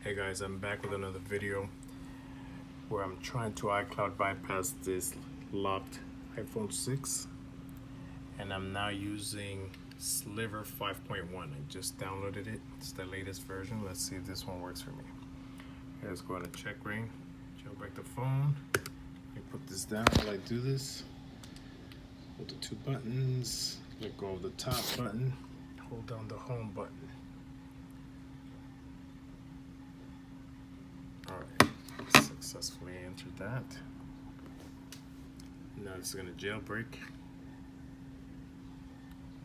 Hey guys, I'm back with another video where I'm trying to iCloud bypass this locked iPhone 6, and I'm now using Sliver 5.1. I just downloaded it. It's the latest version. Let's see if this one works for me. Okay, let's go into check ring, jailbreak the phone. Let me put this down while I do this. Hold the two buttons, let go of the top button, hold down the home button. Alright, successfully entered that. Now it's going to jailbreak.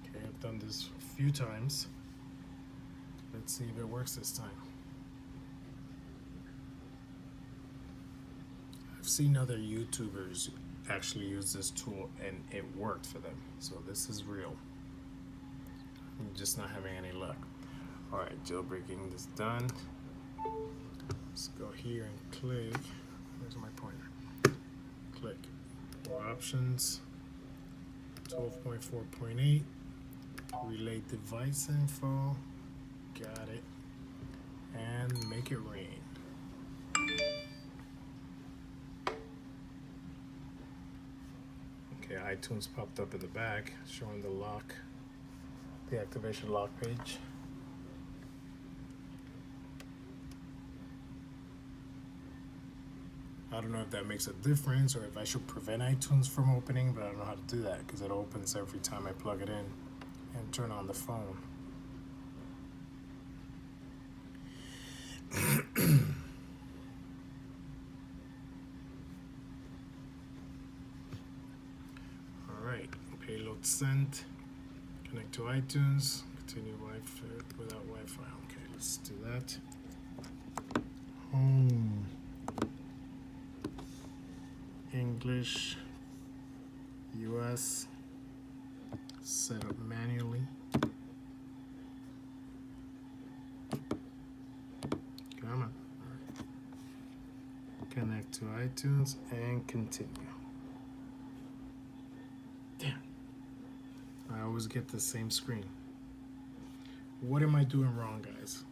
Okay, I've done this a few times. Let's see if it works this time. I've seen other YouTubers actually use this tool and it worked for them. So this is real. I'm just not having any luck. Alright, jailbreaking is done. Let's go here and click. Where's my pointer? Click more options. 12.4.8. Relay device info. Got it. And make it rain. Okay, iTunes popped up in the back showing the lock, the activation lock page. I don't know if that makes a difference or if I should prevent iTunes from opening, but I don't know how to do that because it opens every time I plug it in and turn on the phone. Alright, payload sent, connect to iTunes, continue Wi-Fi without Wi-Fi. Okay, let's do that. Home. English, US, set up manually. Come on. Right. Connect to iTunes and continue. Damn. I always get the same screen. What am I doing wrong, guys?